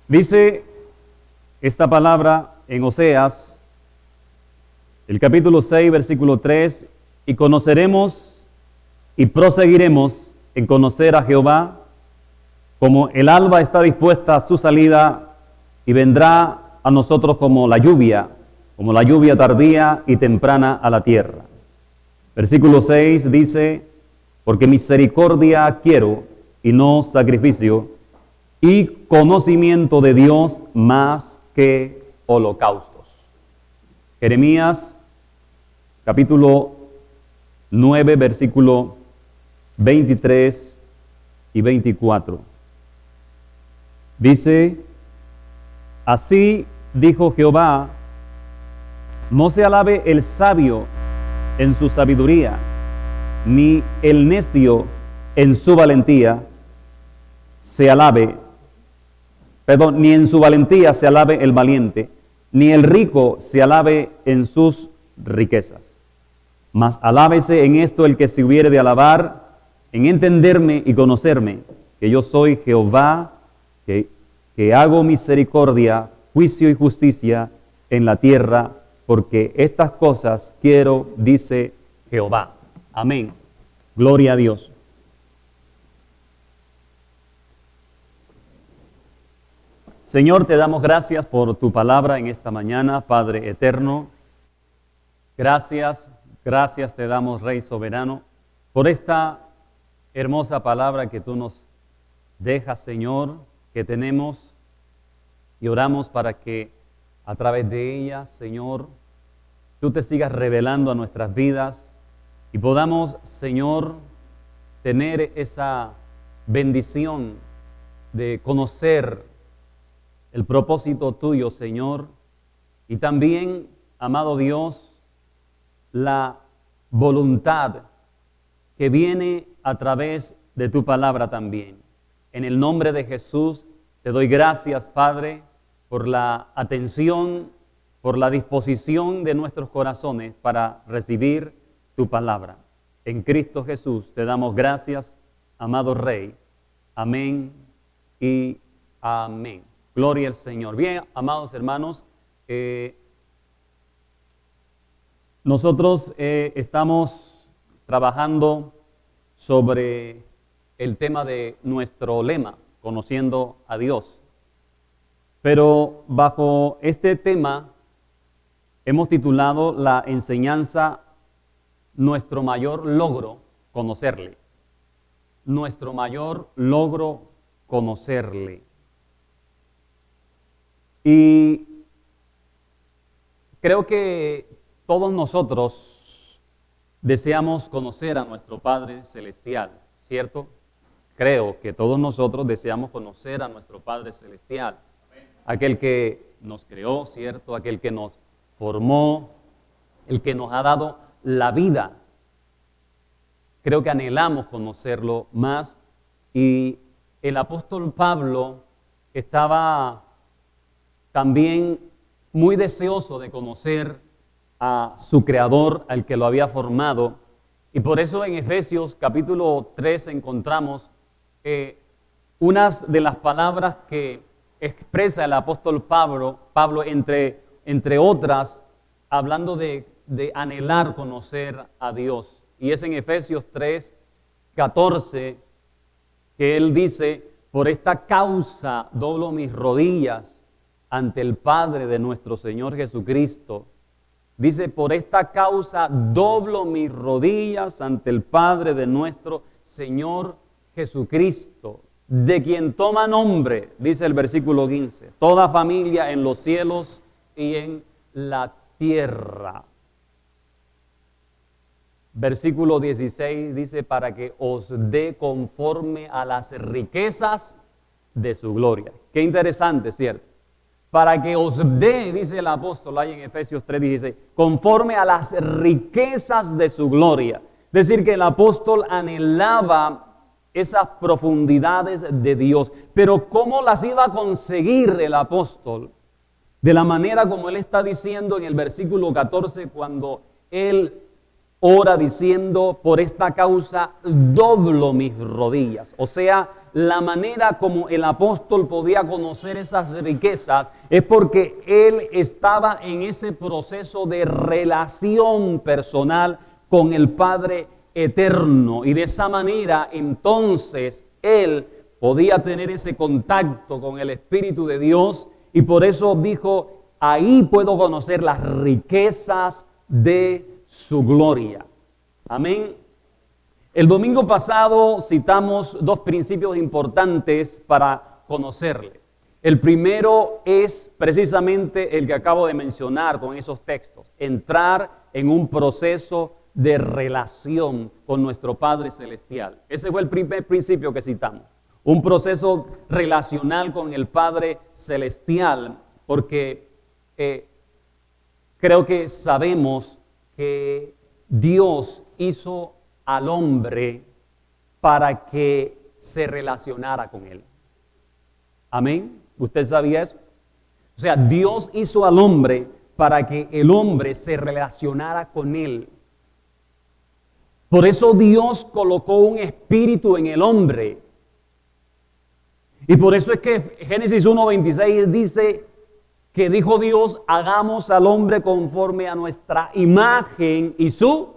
Dice esta palabra en Oseas, el capítulo 6, versículo 3, y conoceremos y proseguiremos en conocer a Jehová, como el alba está dispuesta a su salida y vendrá a nosotros como la lluvia tardía y temprana a la tierra. Versículo 6 dice, porque misericordia quiero y no sacrificio, y conocimiento de Dios más que holocaustos. Jeremías capítulo 9, versículo 23 y 24. Dice, así dijo Jehová, no se alabe el sabio en su sabiduría, ni el necio en su valentía ni en su valentía se alabe el valiente, ni el rico se alabe en sus riquezas. Mas alábese en esto el que se hubiere de alabar, en entenderme y conocerme, que yo soy Jehová, que hago misericordia, juicio y justicia en la tierra, porque estas cosas quiero, dice Jehová. Amén. Gloria a Dios. Señor, te damos gracias por tu palabra en esta mañana, Padre eterno. Gracias te damos, Rey soberano, por esta hermosa palabra que tú nos dejas, Señor, que tenemos, y oramos para que a través de ella, Señor, tú te sigas revelando a nuestras vidas y podamos, Señor, tener esa bendición de conocer el propósito tuyo, Señor, y también, amado Dios, la voluntad que viene a través de tu palabra también. En el nombre de Jesús te doy gracias, Padre, por la atención, por la disposición de nuestros corazones para recibir tu palabra. En Cristo Jesús te damos gracias, amado Rey. Amén y amén. Gloria al Señor. Bien, amados hermanos, nosotros estamos trabajando sobre el tema de nuestro lema, conociendo a Dios. Pero bajo este tema hemos titulado la enseñanza Nuestro mayor logro, conocerle. Nuestro mayor logro, conocerle. Y creo que todos nosotros deseamos conocer a nuestro Padre Celestial, ¿cierto? Creo que todos nosotros deseamos conocer a nuestro Padre Celestial, aquel que nos creó, ¿cierto? Aquel que nos formó, el que nos ha dado la vida. Creo que anhelamos conocerlo más, y el apóstol Pablo estaba también muy deseoso de conocer a su Creador, al que lo había formado. Y por eso en Efesios capítulo 3 encontramos unas de las palabras que expresa el apóstol Pablo entre otras, hablando de anhelar conocer a Dios. Y es en Efesios 3, 14, que él dice, por esta causa doblo mis rodillas ante el Padre de nuestro Señor Jesucristo. Dice, por esta causa doblo mis rodillas ante el Padre de nuestro Señor Jesucristo, de quien toma nombre, dice el versículo 15, toda familia en los cielos y en la tierra. Versículo 16 dice, para que os dé conforme a las riquezas de su gloria. Qué interesante, ¿cierto? Para que os dé, dice el apóstol ahí en Efesios 3:16, conforme a las riquezas de su gloria. Es decir, que el apóstol anhelaba esas profundidades de Dios. Pero ¿cómo las iba a conseguir el apóstol? De la manera como él está diciendo en el versículo 14, cuando él ora diciendo, por esta causa doblo mis rodillas. O sea, la manera como el apóstol podía conocer esas riquezas es porque él estaba en ese proceso de relación personal con el Padre eterno. Y de esa manera, entonces, él podía tener ese contacto con el Espíritu de Dios y por eso dijo, ahí puedo conocer las riquezas de su gloria. Amén. El domingo pasado citamos dos principios importantes para conocerle. El primero es precisamente el que acabo de mencionar con esos textos, entrar en un proceso de relación con nuestro Padre Celestial. Ese fue el primer principio que citamos, un proceso relacional con el Padre Celestial, porque creo que sabemos que Dios hizo al hombre para que se relacionara con él. Amén. ¿Usted sabía eso? O sea, Dios hizo al hombre para que el hombre se relacionara con él. Por eso Dios colocó un espíritu en el hombre. Y por eso es que Génesis 1:26 dice que dijo Dios, hagamos al hombre conforme a nuestra imagen y su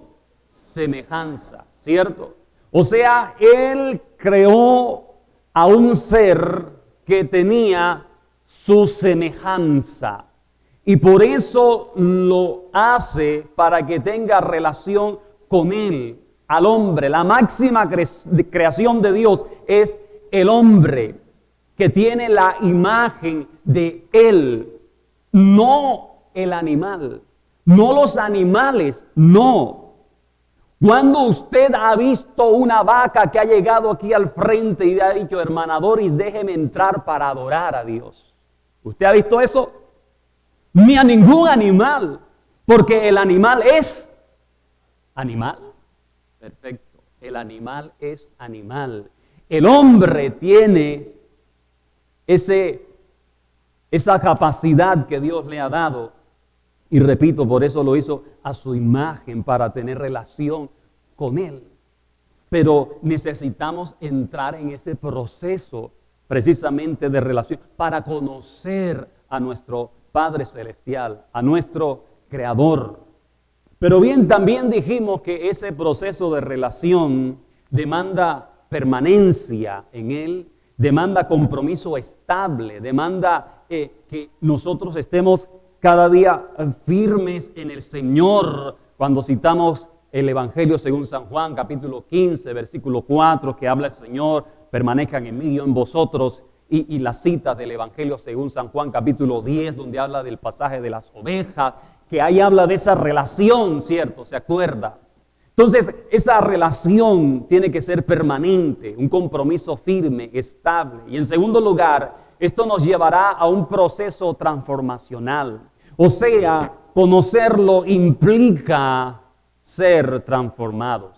semejanza, ¿cierto? O sea, Él creó a un ser que tenía su semejanza y por eso lo hace para que tenga relación con Él, al hombre. La máxima creación de Dios es el hombre que tiene la imagen de Él, no el animal, no los animales, no. Cuando usted ha visto una vaca que ha llegado aquí al frente y le ha dicho, hermana Doris, déjeme entrar para adorar a Dios? ¿Usted ha visto eso? Ni a ningún animal, porque el animal es animal. Perfecto, el animal es animal. El hombre tiene esa capacidad que Dios le ha dado. Y repito, por eso lo hizo a su imagen, para tener relación con Él. Pero necesitamos entrar en ese proceso precisamente de relación para conocer a nuestro Padre Celestial, a nuestro Creador. Pero bien, también dijimos que ese proceso de relación demanda permanencia en Él, demanda compromiso estable, demanda que nosotros estemos cada día firmes en el Señor. Cuando citamos el Evangelio según San Juan, capítulo 15, versículo 4, que habla el Señor, permanezcan en mí y yo en vosotros, y la cita del Evangelio según San Juan, capítulo 10, donde habla del pasaje de las ovejas, que ahí habla de esa relación, ¿cierto? ¿Se acuerda? Entonces, esa relación tiene que ser permanente, un compromiso firme, estable. Y en segundo lugar, esto nos llevará a un proceso transformacional. O sea, conocerlo implica ser transformados.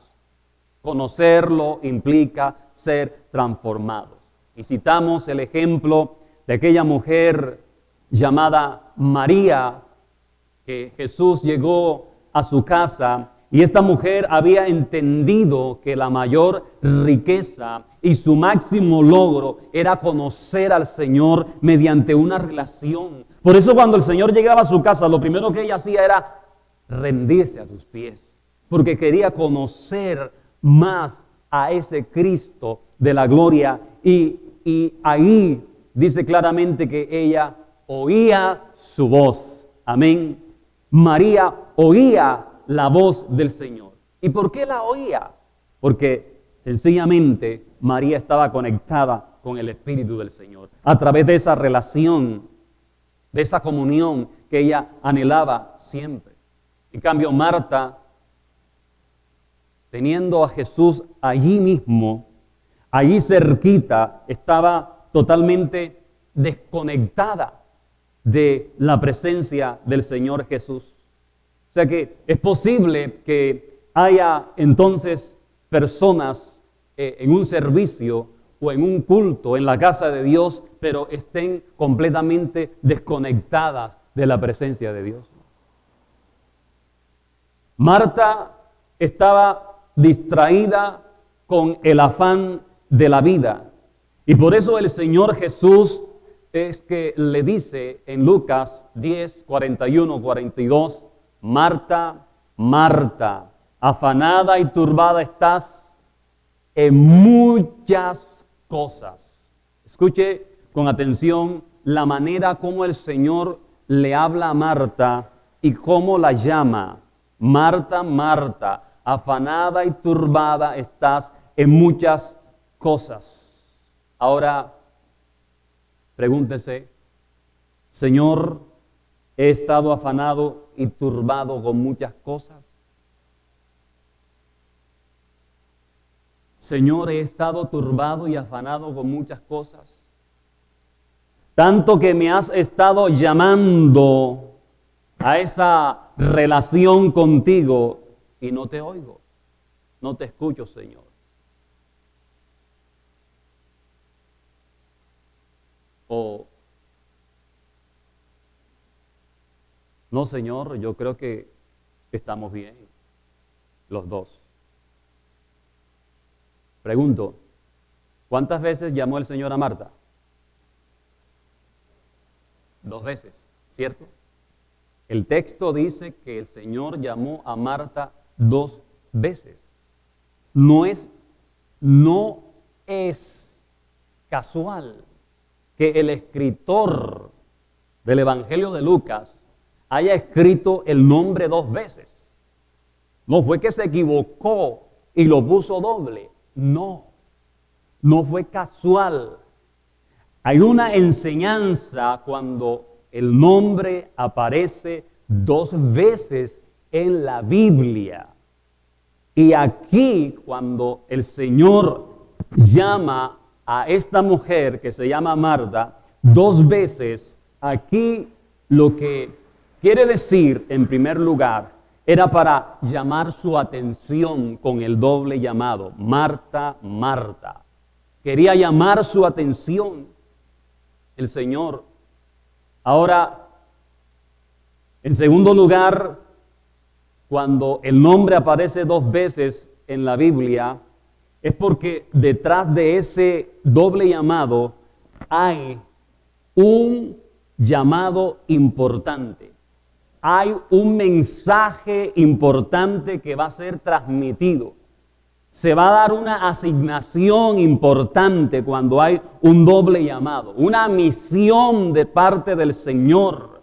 Conocerlo implica ser transformados. Y citamos el ejemplo de aquella mujer llamada María, que Jesús llegó a su casa y esta mujer había entendido que la mayor riqueza y su máximo logro era conocer al Señor mediante una relación. Por eso cuando el Señor llegaba a su casa, lo primero que ella hacía era rendirse a sus pies, porque quería conocer más a ese Cristo de la gloria. Y ahí dice claramente que ella oía su voz. Amén. María oía la voz del Señor. ¿Y por qué la oía? Porque sencillamente María estaba conectada con el Espíritu del Señor. A través de esa relación, de esa comunión que ella anhelaba siempre. En cambio, Marta, teniendo a Jesús allí mismo, allí cerquita, estaba totalmente desconectada de la presencia del Señor Jesús. O sea que es posible que haya entonces personas en un servicio o en un culto en la casa de Dios, pero estén completamente desconectadas de la presencia de Dios. Marta estaba distraída con el afán de la vida. Y por eso el Señor Jesús es que le dice en Lucas 10, 41, 42, Marta, Marta, afanada y turbada estás en muchas cosas. Escuche con atención la manera como el Señor le habla a Marta y cómo la llama. Marta, Marta, afanada y turbada estás en muchas cosas. Ahora, pregúntese, Señor, ¿he estado afanado y turbado con muchas cosas? Señor, ¿he estado turbado y afanado con muchas cosas? Tanto que me has estado llamando a esa relación contigo y no te oigo, no te escucho, Señor. O, no, Señor, yo creo que estamos bien, los dos. Pregunto, ¿cuántas veces llamó el Señor a Marta? 2 veces, ¿cierto? El texto dice que el Señor llamó a Marta 2 veces. No es casual que el escritor del Evangelio de Lucas haya escrito el nombre 2 veces. No fue que se equivocó y lo puso doble. No fue casual. Hay una enseñanza cuando el nombre aparece 2 veces en la Biblia. Y aquí, cuando el Señor llama a esta mujer que se llama Marta 2 veces, aquí lo que quiere decir, en primer lugar, era para llamar su atención con el doble llamado. Marta, Marta. Quería llamar su atención el Señor. Ahora, en segundo lugar, cuando el nombre aparece 2 veces en la Biblia, es porque detrás de ese doble llamado hay un llamado importante. Hay un mensaje importante que va a ser transmitido. Se va a dar una asignación importante cuando hay un doble llamado, una misión de parte del Señor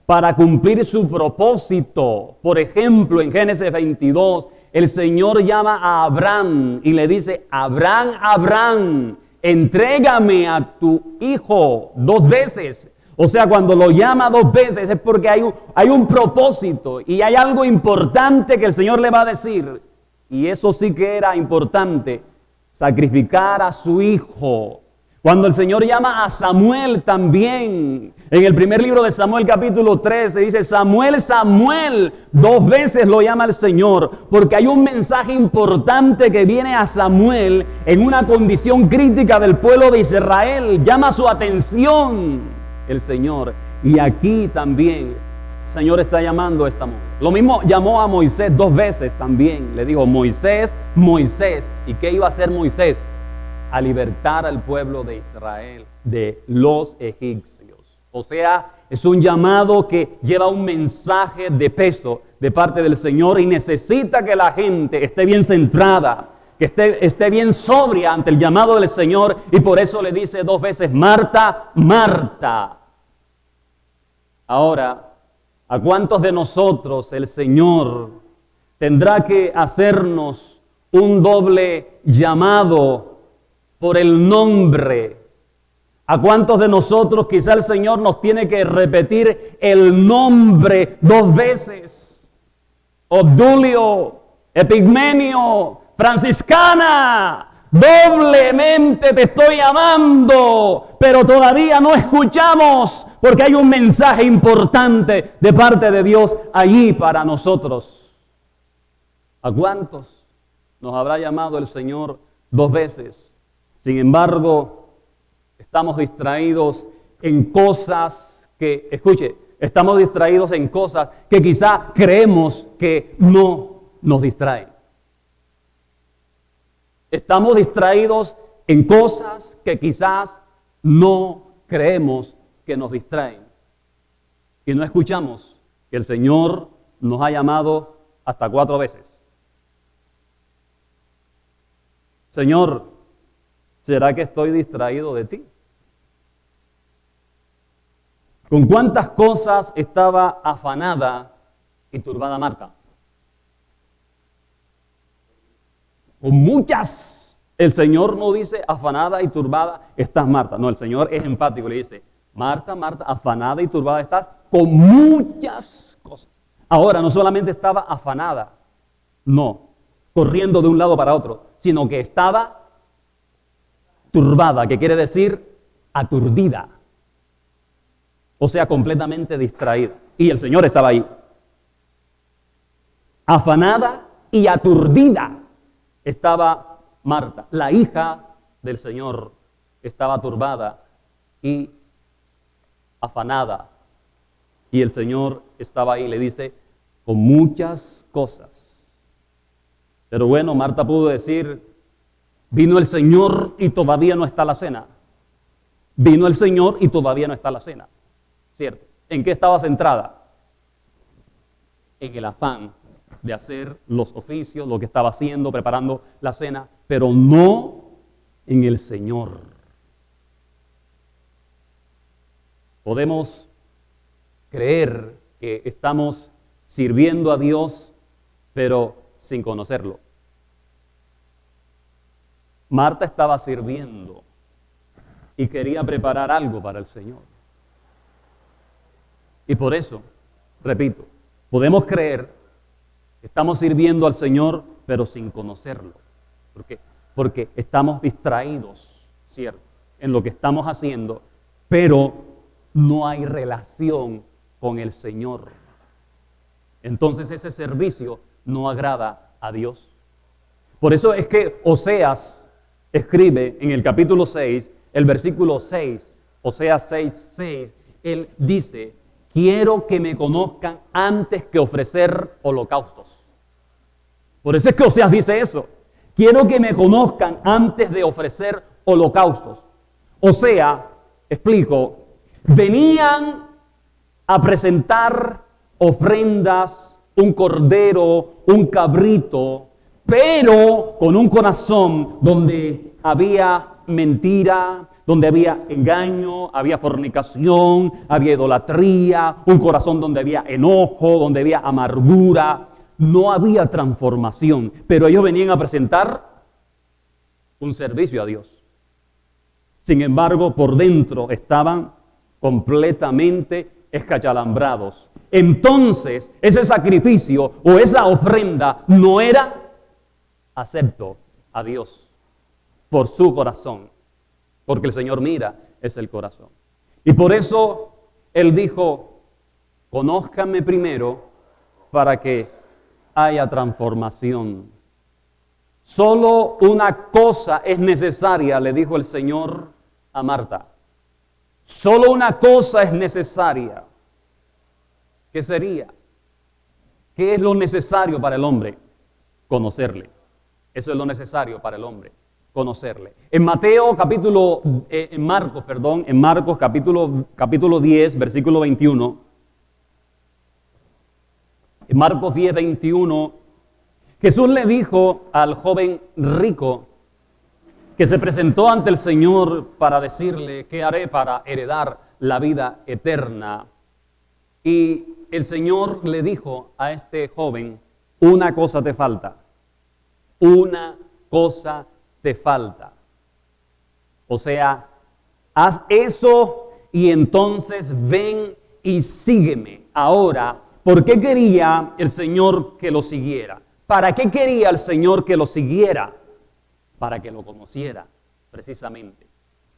para cumplir su propósito. Por ejemplo, en Génesis 22, el Señor llama a Abraham y le dice, Abraham, Abraham, entrégame a tu hijo 2 veces. O sea, cuando lo llama 2 veces es porque hay un propósito y hay algo importante que el Señor le va a decir. Y eso sí que era importante, sacrificar a su hijo. Cuando el Señor llama a Samuel también, en el primer libro de Samuel capítulo 13, dice Samuel, Samuel, 2 veces lo llama el Señor, porque hay un mensaje importante que viene a Samuel en una condición crítica del pueblo de Israel, llama su atención el Señor. Y aquí también el Señor está llamando a esta mujer. Lo mismo llamó a Moisés 2 veces también, le dijo Moisés, Moisés. ¿Y qué iba a hacer Moisés? A libertar al pueblo de Israel de los egipcios. O sea, es un llamado que lleva un mensaje de peso de parte del Señor y necesita que la gente esté bien centrada, que esté bien sobria ante el llamado del Señor, y por eso le dice 2 veces, Marta, Marta. Ahora, ¿a cuántos de nosotros el Señor tendrá que hacernos un doble llamado por el nombre? ¿A cuántos de nosotros quizá el Señor nos tiene que repetir el nombre 2 veces? Obdulio, Epigmenio, Franciscana, doblemente te estoy llamando, pero todavía no escuchamos porque hay un mensaje importante de parte de Dios allí para nosotros. ¿A cuántos nos habrá llamado el Señor 2 veces? Sin embargo, estamos distraídos en cosas que, escuche, estamos distraídos en cosas que quizá creemos que no nos distraen. Estamos distraídos en cosas que quizás no creemos que nos distraen. Y no escuchamos que el Señor nos ha llamado hasta 4 veces. Señor, ¿será que estoy distraído de ti? ¿Con cuántas cosas estaba afanada y turbada Marta? Con muchas. El Señor no dice afanada y turbada estás Marta. No, el Señor es enfático, le dice, Marta, Marta, afanada y turbada estás con muchas cosas. Ahora, no solamente estaba afanada, no, corriendo de un lado para otro, sino que estaba turbada, que quiere decir aturdida. O sea, completamente distraída. Y el Señor estaba ahí. Afanada y aturdida estaba Marta, la hija del Señor, estaba turbada y afanada. Y el Señor estaba ahí, le dice, con muchas cosas. Pero bueno, Marta pudo decir, vino el Señor y todavía no está la cena. Vino el Señor y todavía no está la cena. ¿Cierto? ¿En qué estaba centrada? En el afán de hacer los oficios, lo que estaba haciendo, preparando la cena, pero no en el Señor. Podemos creer que estamos sirviendo a Dios, pero sin conocerlo. Marta estaba sirviendo y quería preparar algo para el Señor. Y por eso, repito, podemos creer que estamos sirviendo al Señor, pero sin conocerlo. ¿Por qué? Porque estamos distraídos, ¿cierto?, en lo que estamos haciendo, pero no hay relación con el Señor. Entonces ese servicio no agrada a Dios. Por eso es que Oseas escribe en el capítulo 6, el versículo 6, Oseas 6, él dice, quiero que me conozcan antes que ofrecer holocaustos. Por eso es que Oseas dice eso. Quiero que me conozcan antes de ofrecer holocaustos. O sea, explico, venían a presentar ofrendas, un cordero, un cabrito, pero con un corazón donde había mentira, donde había engaño, había fornicación, había idolatría, un corazón donde había enojo, donde había amargura. No había transformación, pero ellos venían a presentar un servicio a Dios. Sin embargo, por dentro estaban completamente escachalambrados. Entonces, ese sacrificio o esa ofrenda no era acepto a Dios por su corazón, porque el Señor mira es el corazón. Y por eso Él dijo, conózcanme primero para que haya transformación. Solo una cosa es necesaria, le dijo el Señor a Marta. Solo una cosa es necesaria. ¿Qué sería? ¿Qué es lo necesario para el hombre? Conocerle. Eso es lo necesario para el hombre, conocerle. En Marcos capítulo 10, versículo 21, en Marcos 10, 21, Jesús le dijo al joven rico que se presentó ante el Señor para decirle, ¿qué haré para heredar la vida eterna? Y el Señor le dijo a este joven, una cosa te falta, una cosa te falta. O sea, haz eso y entonces ven y sígueme. Ahora, ¿por qué quería el Señor que lo siguiera? ¿Para qué quería el Señor que lo siguiera? Para que lo conociera, precisamente.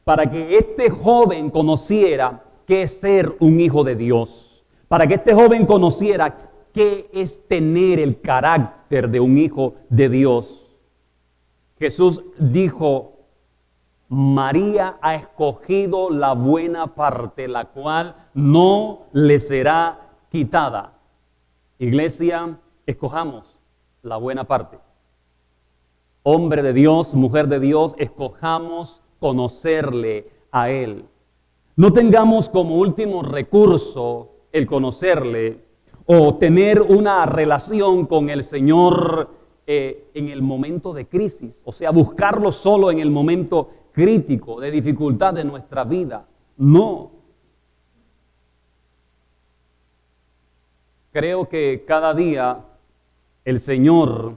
Para que este joven conociera qué es ser un hijo de Dios. Para que este joven conociera qué es tener el carácter de un hijo de Dios. Jesús dijo, María ha escogido la buena parte, la cual no le será quitada. Iglesia, escojamos la buena parte. hombre de Dios, mujer de Dios, escojamos conocerle a Él. No tengamos como último recurso el conocerle o tener una relación con el Señor en el momento de crisis, o sea, buscarlo solo en el momento crítico, de dificultad de nuestra vida. No. Creo que cada día el Señor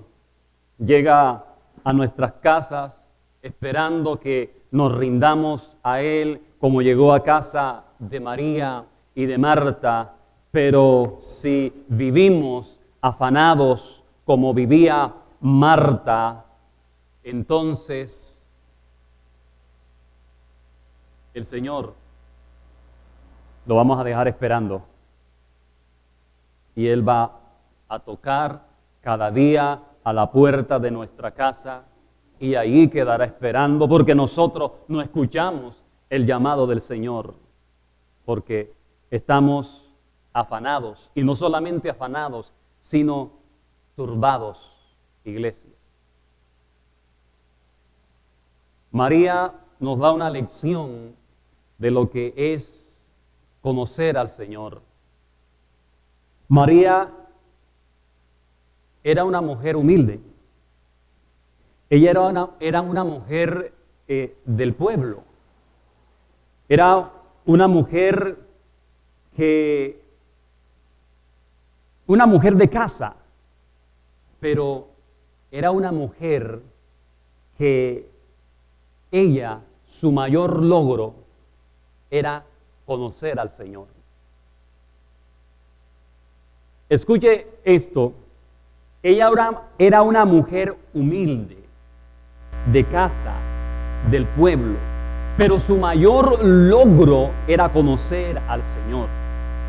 llega a nuestras casas esperando que nos rindamos a Él, como llegó a casa de María y de Marta. Pero si vivimos afanados como vivía Marta, entonces el Señor lo vamos a dejar esperando. Y Él va a tocar cada día a la puerta de nuestra casa y ahí quedará esperando, porque nosotros no escuchamos el llamado del Señor, porque estamos afanados, y no solamente afanados, sino turbados, iglesia. María nos da una lección de lo que es conocer al Señor. María era una mujer humilde. Ella era una mujer del pueblo. Era una mujer de casa, pero era una mujer que su mayor logro era conocer al Señor. Escuche esto, ella era una mujer humilde, de casa, del pueblo, pero su mayor logro era conocer al Señor.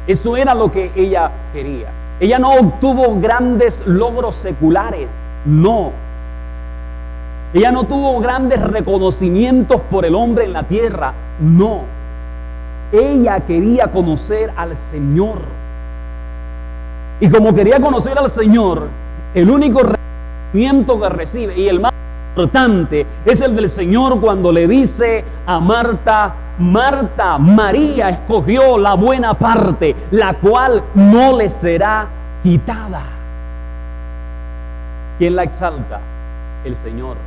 Eso era lo que ella quería. Ella no obtuvo grandes logros seculares, no. Ella no tuvo grandes reconocimientos por el hombre en la tierra, no. Ella quería conocer al Señor. Y como quería conocer al Señor, el único reconocimiento que recibe y el más importante es el del Señor cuando le dice a Marta: Marta, María escogió la buena parte, la cual no le será quitada. ¿Quién la exalta? El Señor.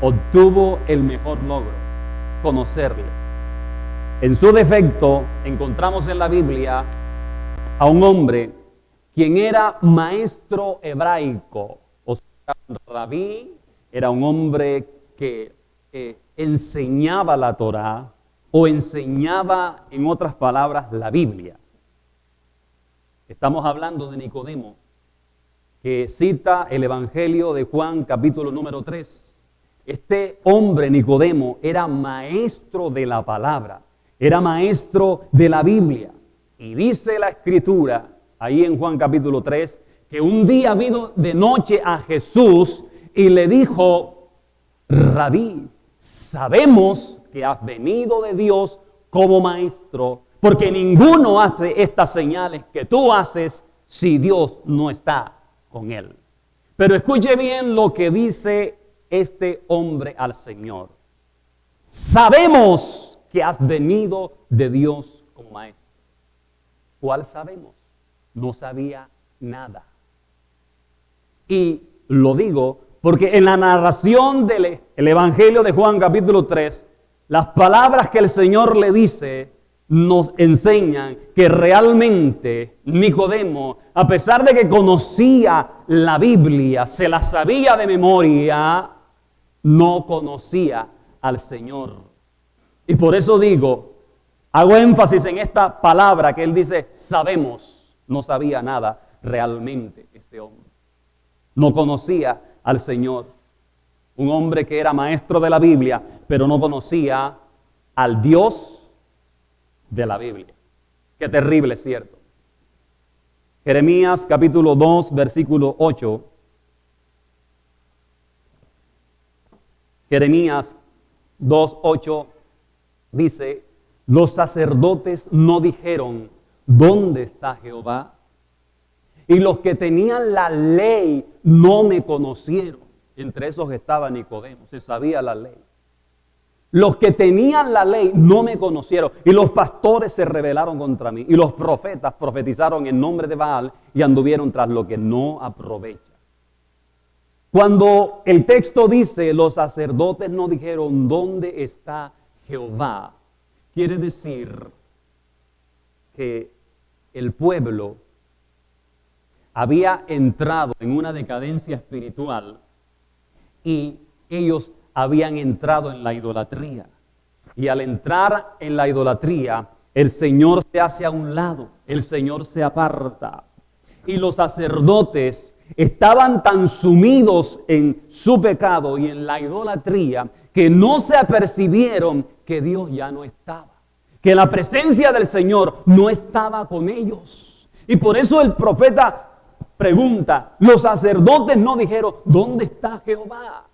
Obtuvo el mejor logro, conocerle. En su defecto, encontramos en la Biblia a un hombre quien era maestro hebraico, o sea, rabí, era un hombre que enseñaba la Torá, o enseñaba, en otras palabras, la Biblia. Estamos hablando de Nicodemo, que cita el Evangelio de Juan, capítulo número 3. Este hombre, Nicodemo, era maestro de la palabra, era maestro de la Biblia. Y dice la Escritura, ahí en Juan capítulo 3, que un día vino de noche a Jesús y le dijo: Rabí, sabemos que has venido de Dios como maestro, porque ninguno hace estas señales que tú haces si Dios no está con él. Pero escuche bien lo que dice este hombre al Señor: sabemos que has venido de Dios como maestro. ¿Cuál sabemos? No sabía nada. Y lo digo porque en la narración del Evangelio de Juan capítulo 3, las palabras que el Señor le dice nos enseñan que realmente Nicodemo, a pesar de que conocía la Biblia, se la sabía de memoria, no conocía al Señor. Y por eso digo, hago énfasis en esta palabra que él dice: sabemos. No sabía nada realmente este hombre. No conocía al Señor. Un hombre que era maestro de la Biblia, pero no conocía al Dios de la Biblia. Qué terrible, ¿cierto? Jeremías capítulo 2, versículo 8. Jeremías 2, 8 dice: los sacerdotes no dijeron: ¿dónde está Jehová? Y los que tenían la ley no me conocieron. Entre esos estaba Nicodemo, se sabía la ley. Los que tenían la ley no me conocieron, y los pastores se rebelaron contra mí, y los profetas profetizaron en nombre de Baal y anduvieron tras lo que no aprovecha. Cuando el texto dice, los sacerdotes no dijeron, ¿dónde está Jehová? Quiere decir que el pueblo había entrado en una decadencia espiritual y ellos habían entrado en la idolatría. Y al entrar en la idolatría, el Señor se hace a un lado, el Señor se aparta. Y los sacerdotes estaban tan sumidos en su pecado y en la idolatría que no se apercibieron que Dios ya no estaba, que la presencia del Señor no estaba con ellos. Y por eso el profeta pregunta, los sacerdotes no dijeron, ¿dónde está Jehová?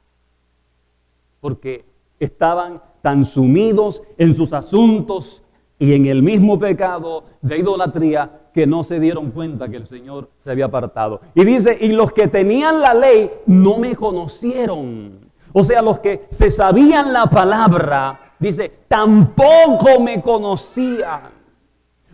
Porque estaban tan sumidos en sus asuntos y en el mismo pecado de idolatría que no se dieron cuenta que el Señor se había apartado. Y dice, y los que tenían la ley no me conocieron. O sea, los que se sabían la palabra, dice, tampoco me conocían.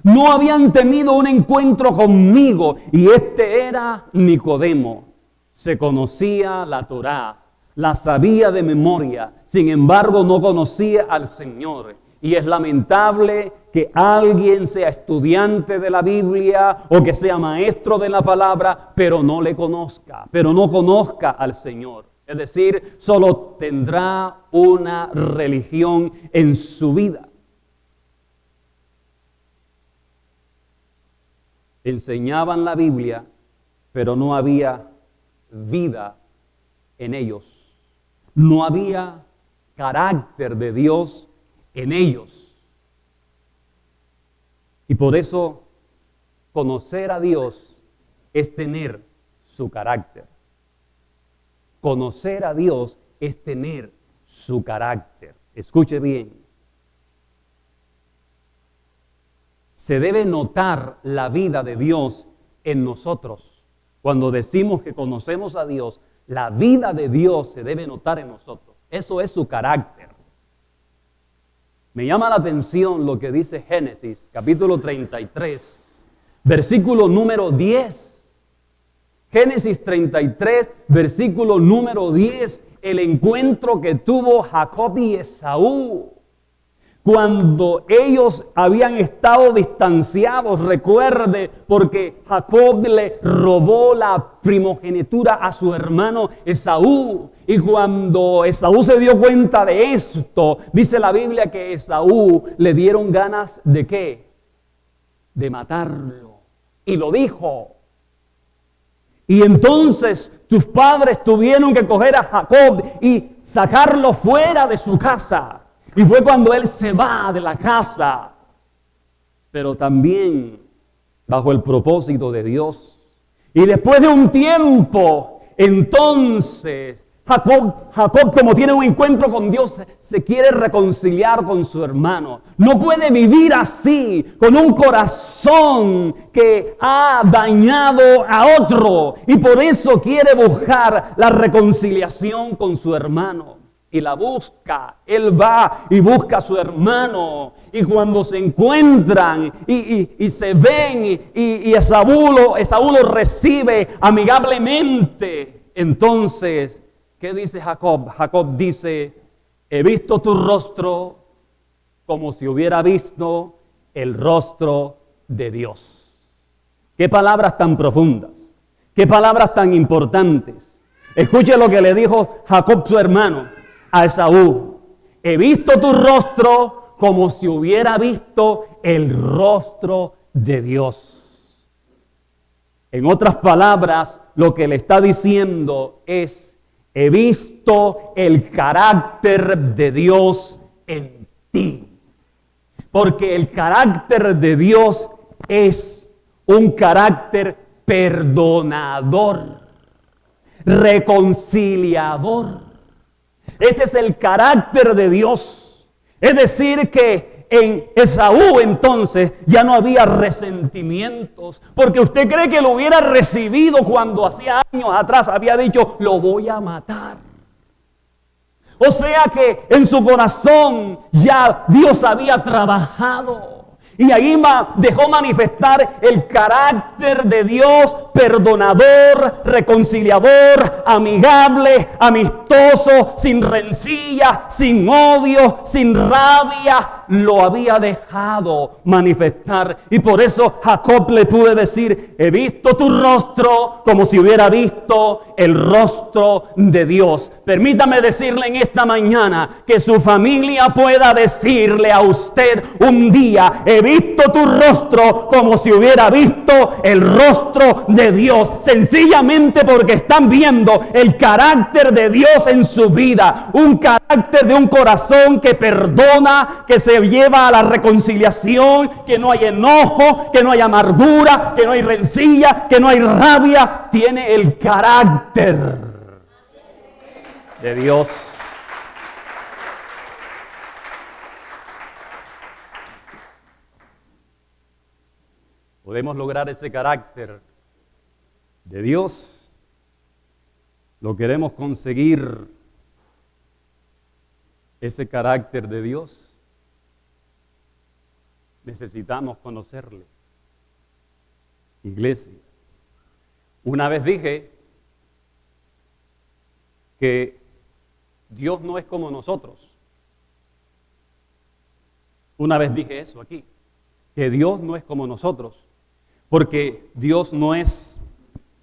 No habían tenido un encuentro conmigo. Y este era Nicodemo. Se conocía la Torá, la sabía de memoria. Sin embargo, no conocía al Señor. Y es lamentable que alguien sea estudiante de la Biblia o que sea maestro de la palabra, pero no le conozca, pero no conozca al Señor. Es decir, solo tendrá una religión en su vida. Enseñaban la Biblia, pero no había vida en ellos. No había carácter de Dios en ellos. Y por eso conocer a Dios es tener su carácter. Conocer a Dios es tener su carácter. Escuche bien. Se debe notar la vida de Dios en nosotros. Cuando decimos que conocemos a Dios, la vida de Dios se debe notar en nosotros. Eso es su carácter. Me llama la atención lo que dice Génesis, capítulo 33, versículo número 10. Génesis 33, versículo número 10, el encuentro que tuvo Jacob y Esaú. Cuando ellos habían estado distanciados, recuerde, porque Jacob le robó la primogenitura a su hermano Esaú. Y cuando Esaú se dio cuenta de esto, dice la Biblia que Esaú le dieron ganas ¿de qué? De matarlo. Y lo dijo. Y entonces sus padres tuvieron que coger a Jacob y sacarlo fuera de su casa. Y fue cuando él se va de la casa, pero también bajo el propósito de Dios. Y después de un tiempo, entonces Jacob, como tiene un encuentro con Dios, se quiere reconciliar con su hermano. No puede vivir así, con un corazón que ha dañado a otro. Y por eso quiere buscar la reconciliación con su hermano. Y la busca, él va y busca a su hermano. Y cuando se encuentran y se ven y Esaú lo recibe amigablemente, entonces, ¿qué dice Jacob? Jacob dice, he visto tu rostro como si hubiera visto el rostro de Dios. Qué palabras tan profundas, qué palabras tan importantes. Escuche lo que le dijo Jacob, su hermano, a Esaú. He visto tu rostro como si hubiera visto el rostro de Dios. En otras palabras, lo que le está diciendo es, he visto el carácter de Dios en ti. Porque el carácter de Dios es un carácter perdonador, reconciliador. Ese es el carácter de Dios. Es decir, que En Esaú entonces ya no había resentimientos, porque usted cree que lo hubiera recibido cuando hacía años atrás había dicho, lo voy a matar. O sea que en su corazón ya Dios había trabajado. Y ahí dejó manifestar el carácter de Dios, perdonador, reconciliador, amigable, amistoso, sin rencilla, sin odio, sin rabia. Lo había dejado manifestar. Y por eso Jacob le pudo decir, he visto tu rostro como si hubiera visto el rostro de Dios. Permítame decirle en esta mañana que su familia pueda decirle a usted un día, he visto tu rostro como si hubiera visto el rostro de Dios. Sencillamente porque están viendo el carácter de Dios en su vida. Un carácter de un corazón que perdona, que se lleva a la reconciliación, que no hay enojo, que no hay amargura, que no hay rencilla, que no hay rabia. Tiene el carácter de Dios. Podemos lograr ese carácter de Dios. Lo queremos conseguir, ese carácter de Dios. Necesitamos conocerle. Iglesia. Una vez dije que Dios no es como nosotros. Una vez dije eso aquí, que Dios no es como nosotros, porque Dios no es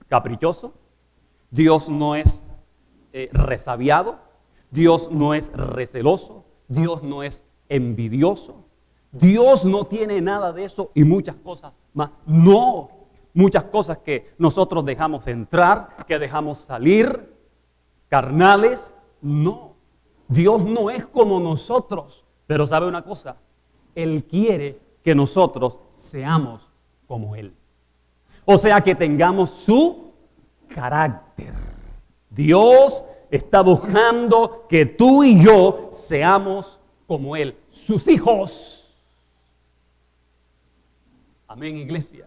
caprichoso, Dios no es resabiado, Dios no es receloso, Dios no es envidioso, Dios no tiene nada de eso y muchas cosas más. No, muchas cosas que nosotros dejamos entrar, que dejamos salir, carnales. No, Dios no es como nosotros, pero ¿sabe una cosa? Él quiere que nosotros seamos como Él. O sea, que tengamos su carácter. Dios está buscando que tú y yo seamos como Él, sus hijos. Amén, iglesia.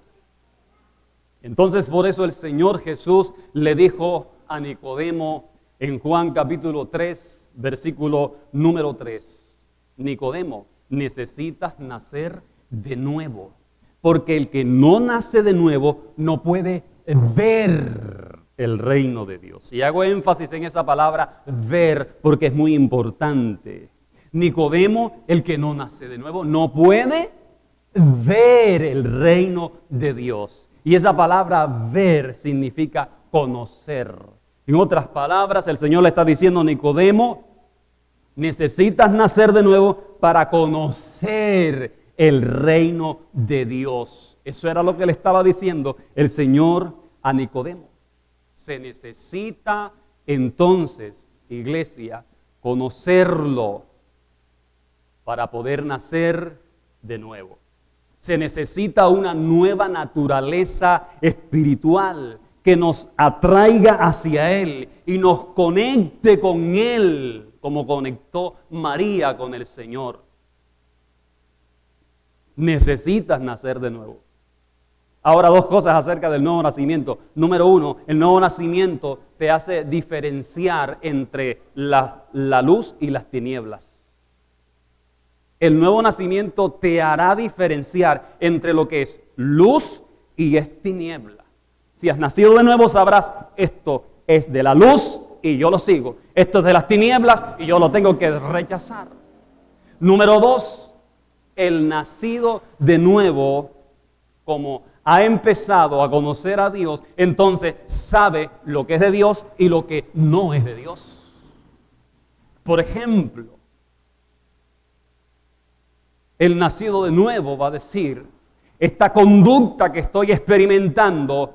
Entonces, por eso el Señor Jesús le dijo a Nicodemo en Juan capítulo 3, versículo número 3. Nicodemo, necesitas nacer de nuevo, porque el que no nace de nuevo no puede ver el reino de Dios. Y hago énfasis en esa palabra ver, porque es muy importante. Nicodemo, el que no nace de nuevo, no puede ver el reino de Dios. Y esa palabra ver significa conocer. En otras palabras, el Señor le está diciendo a Nicodemo, necesitas nacer de nuevo para conocer el reino de Dios. Eso era lo que le estaba diciendo el Señor a Nicodemo. Se necesita entonces, iglesia, conocerlo para poder nacer de nuevo. Se necesita una nueva naturaleza espiritual que nos atraiga hacia Él y nos conecte con Él, como conectó María con el Señor. Necesitas nacer de nuevo. Ahora, dos cosas acerca del nuevo nacimiento. Número uno, el nuevo nacimiento te hace diferenciar entre la luz y las tinieblas. El nuevo nacimiento te hará diferenciar entre lo que es luz y es tiniebla. Si has nacido de nuevo sabrás, esto es de la luz y yo lo sigo. Esto es de las tinieblas y yo lo tengo que rechazar. Número dos, el nacido de nuevo, como ha empezado a conocer a Dios, entonces sabe lo que es de Dios y lo que no es de Dios. Por ejemplo, el nacido de nuevo va a decir, esta conducta que estoy experimentando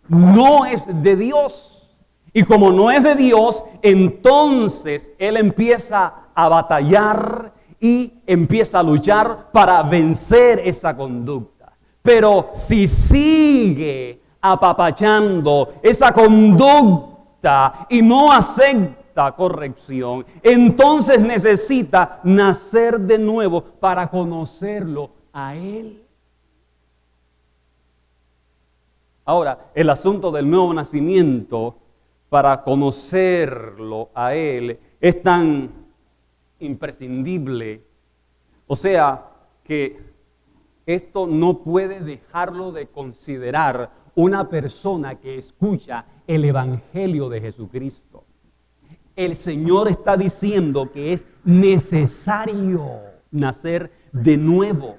no es de Dios. Y como no es de Dios, entonces él empieza a batallar y empieza a luchar para vencer esa conducta. Pero si sigue apapachando esa conducta y no acepta esta corrección, entonces necesita nacer de nuevo para conocerlo a Él. Ahora, el asunto del nuevo nacimiento, para conocerlo a Él, es tan imprescindible. O sea, que esto no puede dejarlo de considerar una persona que escucha el Evangelio de Jesucristo. El Señor está diciendo que es necesario nacer de nuevo.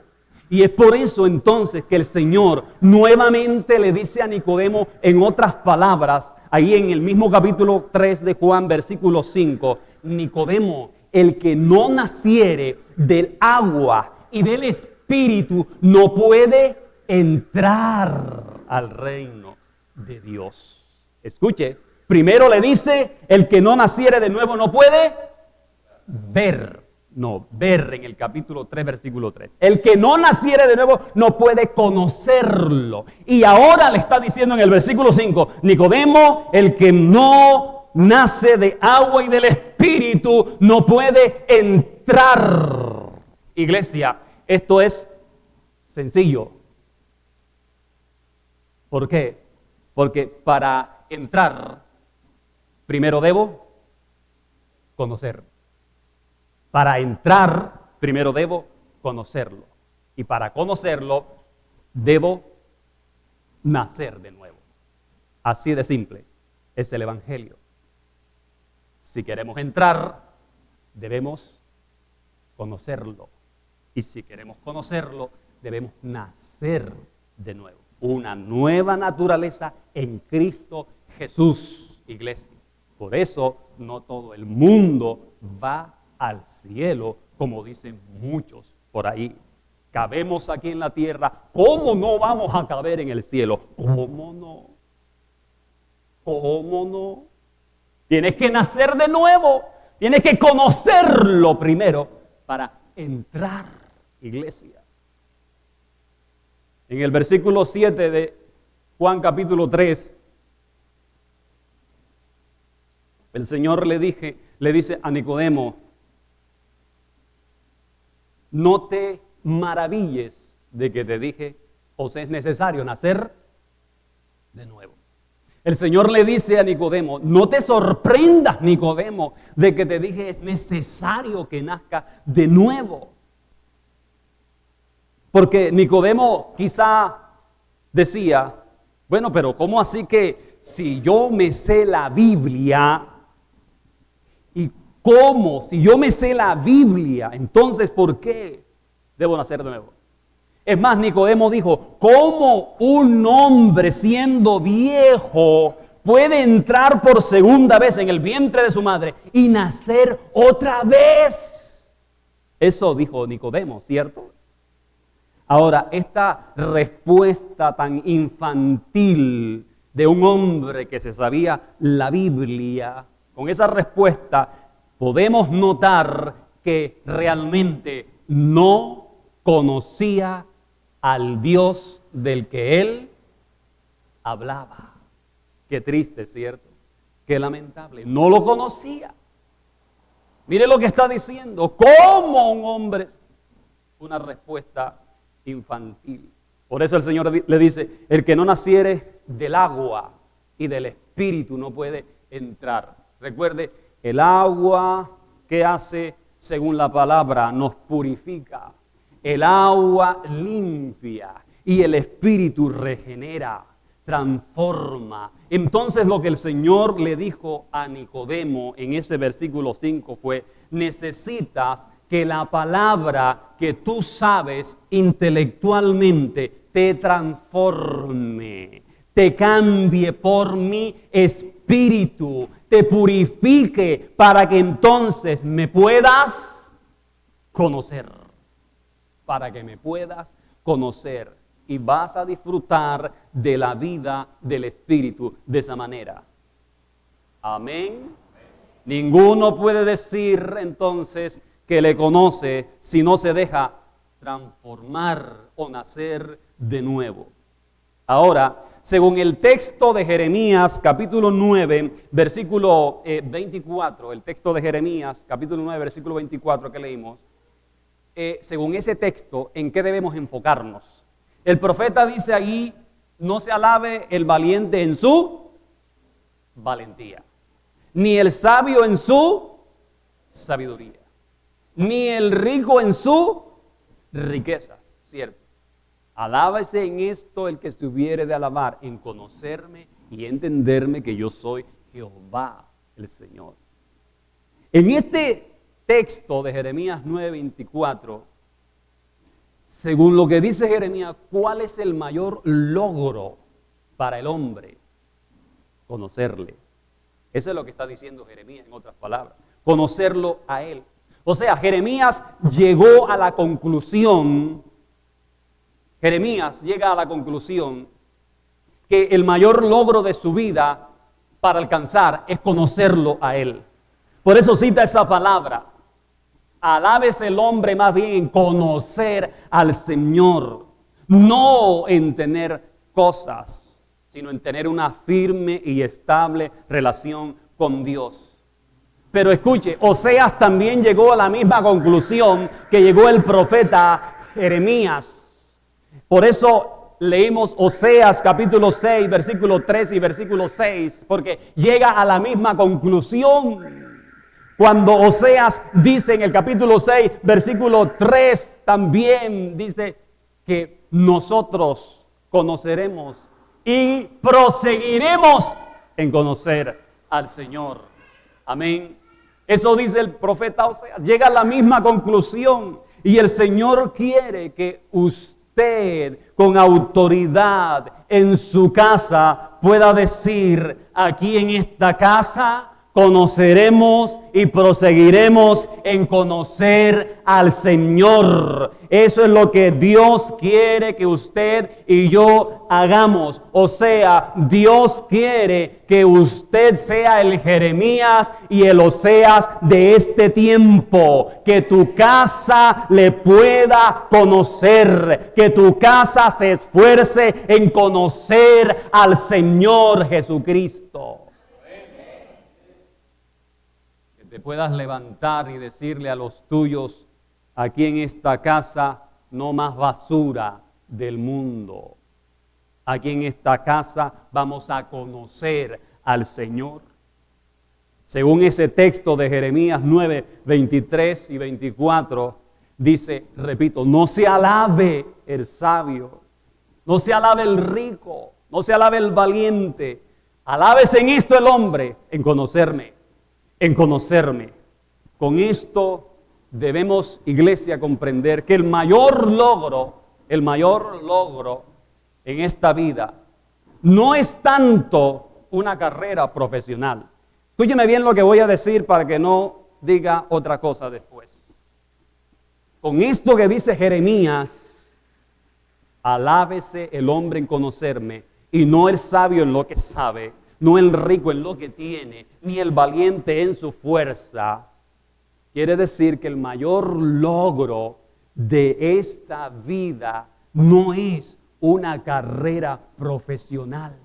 Y es por eso entonces que el Señor nuevamente le dice a Nicodemo, en otras palabras, ahí en el mismo capítulo 3 de Juan, versículo 5, Nicodemo, el que no naciere del agua y del Espíritu no puede entrar al reino de Dios. Escuche, primero le dice, el que no naciere de nuevo no puede ver en el capítulo 3, versículo 3. El que no naciere de nuevo no puede conocerlo. Y ahora le está diciendo en el versículo 5, Nicodemo, el que no nace de agua y del Espíritu no puede entrar. Iglesia, esto es sencillo. ¿Por qué? Porque para entrar, primero debo conocer. Para entrar, primero debo conocerlo. Y para conocerlo, debo nacer de nuevo. Así de simple es el Evangelio. Si queremos entrar, debemos conocerlo. Y si queremos conocerlo, debemos nacer de nuevo. Una nueva naturaleza en Cristo Jesús, iglesia. Por eso no todo el mundo va al cielo, como dicen muchos por ahí. Cabemos aquí en la tierra, ¿cómo no vamos a caber en el cielo? ¿Cómo no? ¿Cómo no? Tienes que nacer de nuevo, tienes que conocerlo primero para entrar, iglesia. En el versículo 7 de Juan capítulo 3, el Señor le dice a Nicodemo, no te maravilles de que te dije, os es necesario nacer de nuevo. El Señor le dice a Nicodemo, no te sorprendas, Nicodemo, de que te dije, es necesario que nazca de nuevo. Porque Nicodemo quizá decía, bueno, pero ¿cómo así que si yo me sé la Biblia, y cómo, si yo me sé la Biblia, entonces ¿por qué debo nacer de nuevo? Es más, Nicodemo dijo, ¿cómo un hombre siendo viejo puede entrar por segunda vez en el vientre de su madre y nacer otra vez? Eso dijo Nicodemo, ¿cierto? Ahora, esta respuesta tan infantil de un hombre que se sabía la Biblia, con esa respuesta podemos notar que realmente no conocía al Dios del que él hablaba. Qué triste, ¿cierto? Qué lamentable. No lo conocía. Mire lo que está diciendo. ¿Cómo un hombre? Una respuesta infantil. Por eso el Señor le dice, el que no naciere del agua y del Espíritu no puede entrar. Recuerde, el agua, ¿qué hace? Según la palabra, nos purifica. El agua limpia y el Espíritu regenera, transforma. Entonces lo que el Señor le dijo a Nicodemo en ese versículo 5 fue, necesitas que la palabra que tú sabes intelectualmente te transforme, te cambie por mi Espíritu, te purifique para que entonces me puedas conocer. Para que me puedas conocer y vas a disfrutar de la vida del Espíritu de esa manera. Amén. Ninguno puede decir entonces que le conoce si no se deja transformar o nacer de nuevo. Ahora, según el texto de Jeremías, capítulo 9, versículo 24, el texto de Jeremías, capítulo 9, versículo 24 que leímos, según ese texto, ¿en qué debemos enfocarnos? El profeta dice ahí, no se alabe el valiente en su valentía, ni el sabio en su sabiduría, ni el rico en su riqueza, ¿cierto? Alábese en esto el que estuviere de alabar, en conocerme y entenderme que yo soy Jehová el Señor. En este texto de Jeremías 9:24, según lo que dice Jeremías, ¿cuál es el mayor logro para el hombre? Conocerle. Eso es lo que está diciendo Jeremías en otras palabras. Conocerlo a Él. O sea, Jeremías llegó a la conclusión, Jeremías llega a la conclusión que el mayor logro de su vida para alcanzar es conocerlo a Él. Por eso cita esa palabra. Alábese el hombre más bien en conocer al Señor, no en tener cosas, sino en tener una firme y estable relación con Dios. Pero escuche, Oseas también llegó a la misma conclusión que llegó el profeta Jeremías. Por eso leímos Oseas capítulo 6, versículo 3 y versículo 6, porque llega a la misma conclusión. Cuando Oseas dice en el capítulo 6, versículo 3, también dice que nosotros conoceremos y proseguiremos en conocer al Señor. Amén. Eso dice el profeta Oseas. Llega a la misma conclusión y el Señor quiere que usted con autoridad en su casa pueda decir: aquí en esta casa conoceremos y proseguiremos en conocer al Señor. Eso es lo que Dios quiere que usted y yo hagamos. O sea, Dios quiere que usted sea el Jeremías y el Oseas de este tiempo. Que tu casa le pueda conocer. Que tu casa se esfuerce en conocer al Señor Jesucristo. Te puedas levantar y decirle a los tuyos: aquí en esta casa no más basura del mundo. Aquí en esta casa vamos a conocer al Señor. Según ese texto de Jeremías 9, 23 y 24, dice, repito, no se alabe el sabio, no se alabe el rico, no se alabe el valiente. Alábese en esto el hombre, en conocerme. En conocerme. Con esto debemos, iglesia, comprender que el mayor logro en esta vida no es tanto una carrera profesional. Escúcheme bien lo que voy a decir para que no diga otra cosa después. Con esto que dice Jeremías, alábese el hombre en conocerme y no el sabio en lo que sabe, no el rico en lo que tiene, ni el valiente en su fuerza. Quiere decir que el mayor logro de esta vida no es una carrera profesional.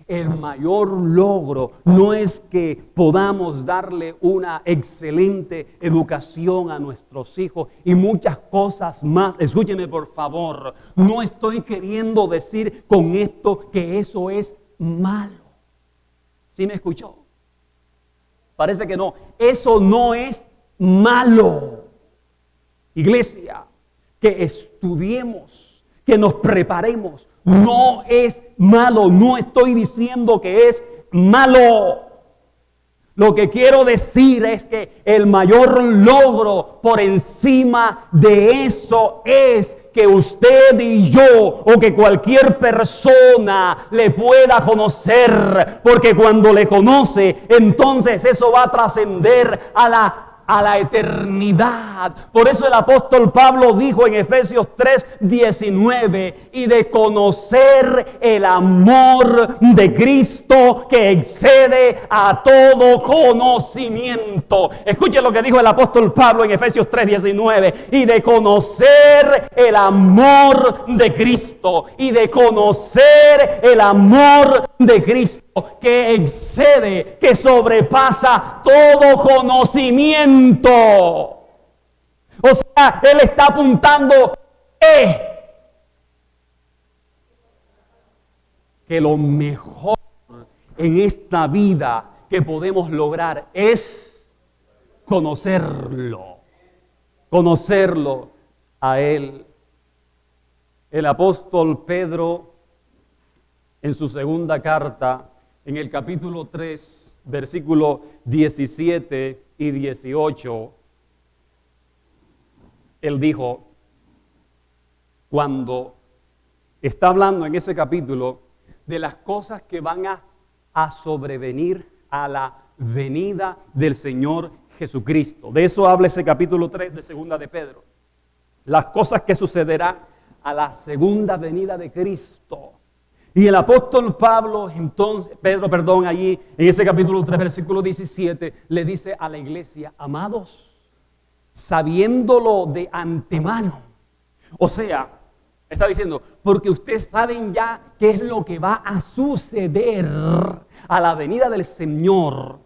El mayor logro no es que podamos darle una excelente educación a nuestros hijos y muchas cosas más. Escúcheme por favor, no estoy queriendo decir con esto que eso es malo. ¿Sí me escuchó? Parece que no. Eso no es malo. Iglesia, que estudiemos, que nos preparemos, no es malo. No estoy diciendo que es malo. Lo que quiero decir es que el mayor logro por encima de eso es que usted y yo o que cualquier persona le pueda conocer, porque cuando le conoce, entonces eso va a trascender a a la eternidad. Por eso el apóstol Pablo dijo en Efesios 3:19, y de conocer el amor de Cristo que excede a todo conocimiento. Escuchen lo que dijo el apóstol Pablo en Efesios 3:19, y de conocer el amor de Cristo, y de conocer el amor de Cristo que excede, que sobrepasa todo conocimiento. O sea, él está apuntando que lo mejor en esta vida que podemos lograr es conocerlo a Él. El apóstol Pedro, en su segunda carta, en el capítulo 3, versículos 17 y 18, él dijo, cuando está hablando en ese capítulo de las cosas que van a sobrevenir a la venida del Señor Jesucristo. De eso habla ese capítulo 3 de segunda de Pedro. Las cosas que sucederán a la segunda venida de Cristo. Y el apóstol Pedro, allí en ese capítulo 3, versículo 17, le dice a la iglesia, amados, sabiéndolo de antemano. O sea, está diciendo, porque ustedes saben ya qué es lo que va a suceder a la venida del Señor.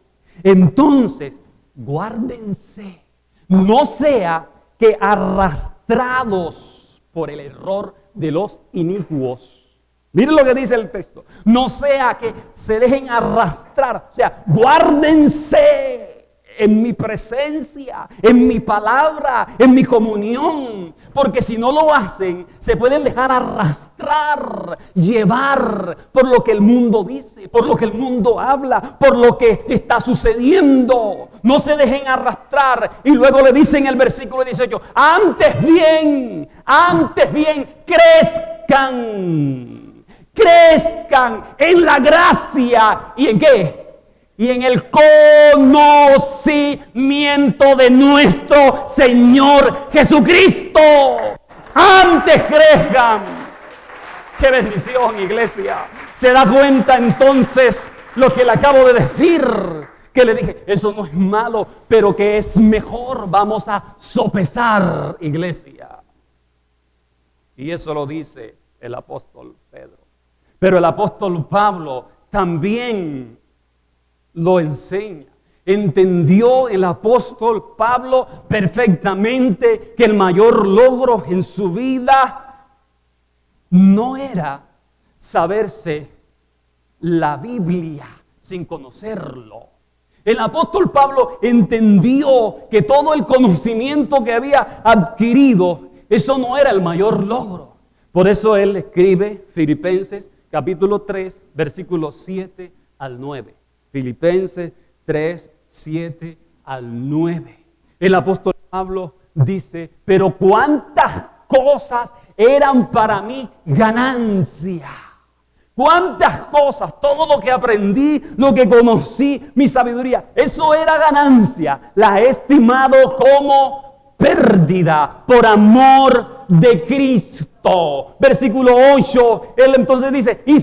Entonces, guárdense, no sea que arrastrados por el error de los inicuos. Miren lo que dice el texto. No sea que se dejen arrastrar. O sea, guárdense en mi presencia, en mi palabra, en mi comunión. Porque si no lo hacen, se pueden dejar arrastrar, llevar por lo que el mundo dice, por lo que el mundo habla, por lo que está sucediendo. No se dejen arrastrar. Y luego le dice en el versículo 18, antes bien, crezcan en la gracia. ¿Y en qué? Y en el conocimiento de nuestro Señor Jesucristo. Antes crezcan. ¡Qué bendición, iglesia! ¿Se da cuenta entonces lo que le acabo de decir? Que le dije, eso no es malo, pero que es mejor. Vamos a sopesar, iglesia. Y eso lo dice el apóstol Pedro. Pero el apóstol Pablo también lo enseña. Entendió el apóstol Pablo perfectamente que el mayor logro en su vida no era saberse la Biblia sin conocerlo. El apóstol Pablo entendió que todo el conocimiento que había adquirido, eso no era el mayor logro. Por eso él escribe Filipenses capítulo 3, versículos 7 al 9. Filipenses 3, 7 al 9. El apóstol Pablo dice, pero cuántas cosas eran para mí ganancia. Cuántas cosas, todo lo que aprendí, lo que conocí, mi sabiduría, eso era ganancia. La he estimado como pérdida por amor de Cristo. Versículo 8, él entonces dice, y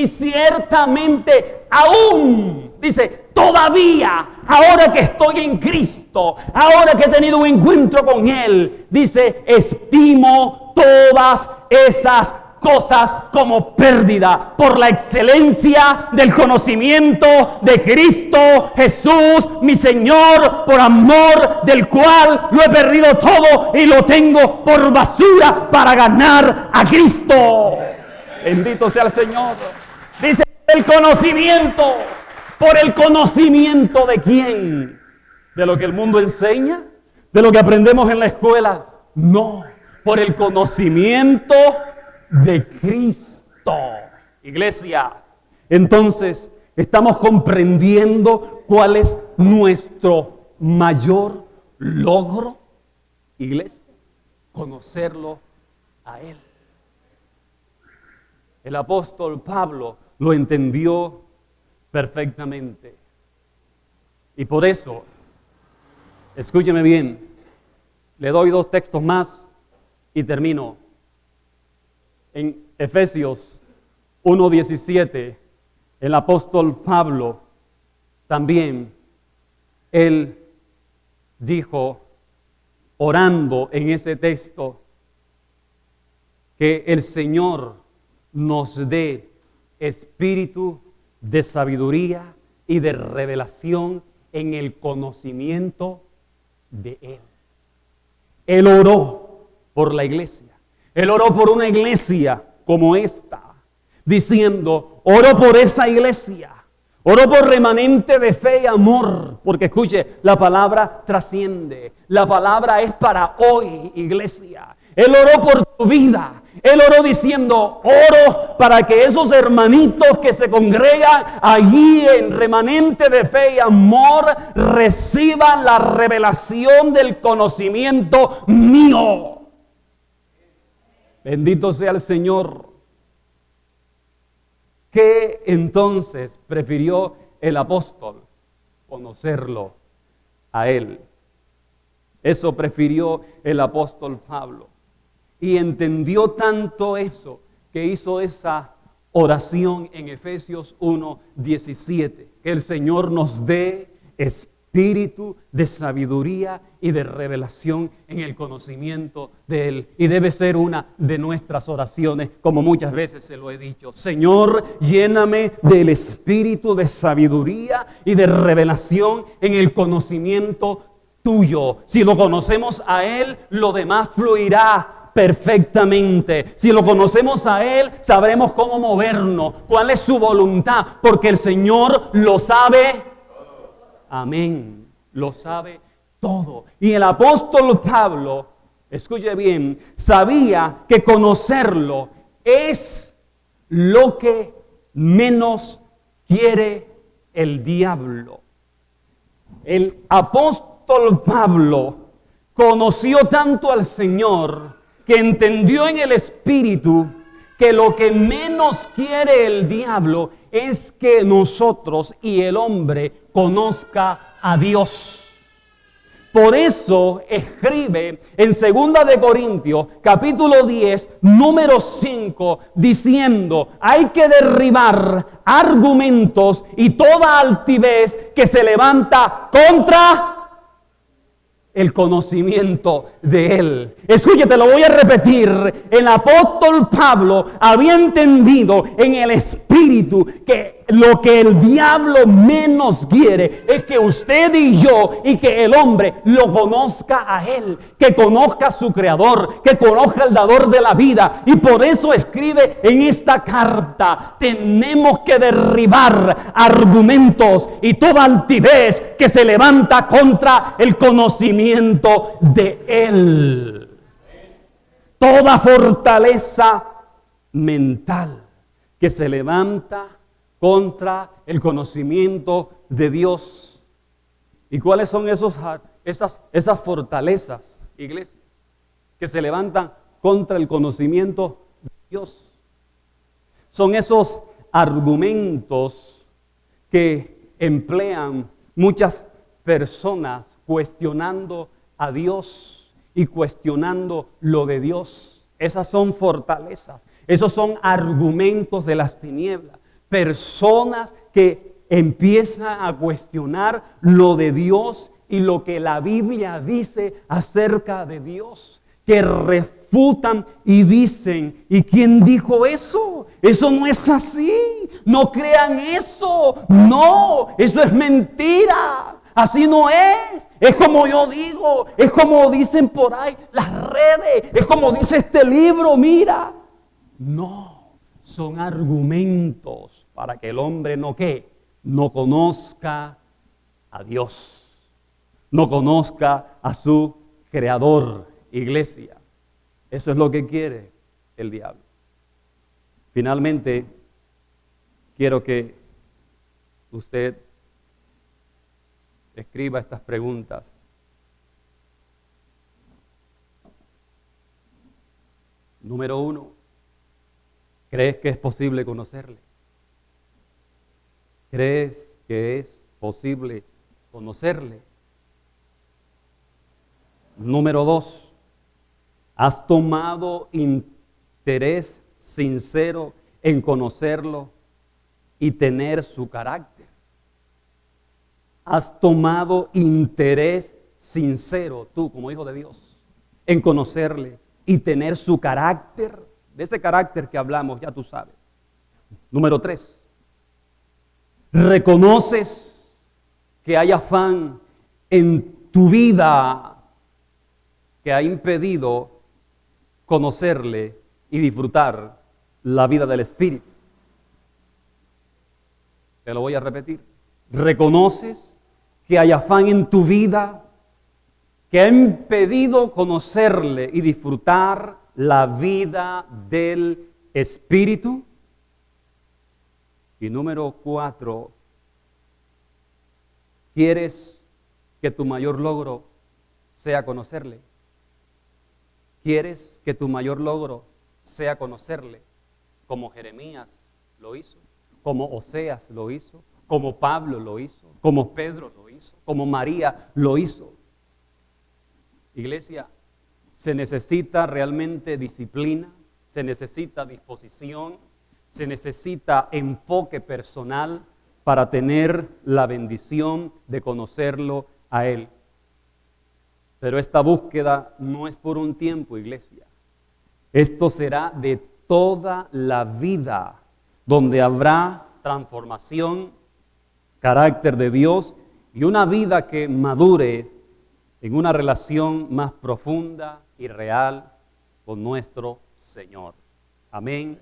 ciertamente aún, dice, todavía, ahora que estoy en Cristo, ahora que he tenido un encuentro con Él, dice, estimo todas esas cosas como pérdida por la excelencia del conocimiento de Cristo Jesús, mi Señor, por amor del cual lo he perdido todo y lo tengo por basura para ganar a Cristo. Bendito sea el Señor. Dice, el conocimiento. ¿Por el conocimiento de quién? ¿De lo que el mundo enseña? ¿De lo que aprendemos en la escuela? No, por el conocimiento de Cristo. Iglesia, entonces estamos comprendiendo cuál es nuestro mayor logro. Iglesia, conocerlo a Él. El apóstol Pablo lo entendió perfectamente. Y por eso Escúcheme bien. Le doy 2 textos más y termino. En Efesios 1:17, el apóstol Pablo también, él dijo, orando en ese texto, que el Señor nos dé espíritu de sabiduría y de revelación en el conocimiento de Él. Él oró por la iglesia. Él oró por una iglesia como esta, diciendo, oro por esa iglesia. Oro por remanente de fe y amor, porque escuche, la palabra trasciende. La palabra es para hoy, iglesia. Él oró por tu vida. Él oró diciendo, oro para que esos hermanitos que se congregan allí en remanente de fe y amor reciban la revelación del conocimiento mío. Bendito sea el Señor. ¿Qué entonces prefirió el apóstol? Conocerlo a Él. Eso prefirió el apóstol Pablo. Y entendió tanto eso que hizo esa oración en Efesios 1:17. Que el Señor nos dé espíritu de sabiduría y de revelación en el conocimiento de Él. Y debe ser una de nuestras oraciones, como muchas veces se lo he dicho. Señor, lléname del espíritu de sabiduría y de revelación en el conocimiento tuyo. Si lo conocemos a Él, lo demás fluirá perfectamente. Si lo conocemos a Él, sabremos cómo movernos, cuál es su voluntad, porque el Señor lo sabe. Amén. Lo sabe todo. Y el apóstol Pablo, escuche bien, sabía que conocerlo es lo que menos quiere el diablo. El apóstol Pablo conoció tanto al Señor que entendió en el Espíritu que lo que menos quiere el diablo es que nosotros y el hombre conozca a Dios. Por eso escribe en 2 de Corintios, capítulo 10, número 5, diciendo, hay que derribar argumentos y toda altivez que se levanta contra el conocimiento de Él. Escúchate, lo voy a repetir. El apóstol Pablo había entendido en el Espíritu que lo que el diablo menos quiere es que usted y yo y que el hombre lo conozca a Él, que conozca a su Creador, que conozca al dador de la vida. Y por eso escribe en esta carta, tenemos que derribar argumentos y toda altivez que se levanta contra el conocimiento de Él. Toda fortaleza mental que se levanta contra el conocimiento de Dios. ¿Y cuáles son esas fortalezas, iglesia, que se levantan contra el conocimiento de Dios? Son esos argumentos que emplean muchas personas cuestionando a Dios y cuestionando lo de Dios. Esas son fortalezas, esos son argumentos de las tinieblas. Personas que empiezan a cuestionar lo de Dios y lo que la Biblia dice acerca de Dios, que refutan y dicen, ¿y quién dijo eso? Eso no es así, no crean eso, no, eso es mentira, así no es. Es como yo digo, es como dicen por ahí las redes, es como dice este libro, mira. No, son argumentos para que el hombre no conozca a Dios, no conozca a su Creador, iglesia. Eso es lo que quiere el diablo. Finalmente, quiero que usted escriba estas preguntas. Número 1, ¿crees que es posible conocerle? ¿Crees que es posible conocerle? Número 2, has tomado interés sincero en conocerlo y tener su carácter. Has tomado interés sincero, tú como hijo de Dios, en conocerle y tener su carácter, de ese carácter que hablamos, ya tú sabes. Número 3, reconoces que hay afán en tu vida que ha impedido conocerle y disfrutar la vida del Espíritu. Te lo voy a repetir. Reconoces que hay afán en tu vida que ha impedido conocerle y disfrutar la vida del Espíritu. Y número 4, ¿quieres que tu mayor logro sea conocerle? ¿Quieres que tu mayor logro sea conocerle? Como Jeremías lo hizo, como Oseas lo hizo, como Pablo lo hizo, como Pedro lo hizo, como María lo hizo. Iglesia, se necesita realmente disciplina, se necesita disposición, se necesita enfoque personal para tener la bendición de conocerlo a Él. Pero esta búsqueda no es por un tiempo, iglesia. Esto será de toda la vida, donde habrá transformación, carácter de Dios y una vida que madure en una relación más profunda y real con nuestro Señor. Amén.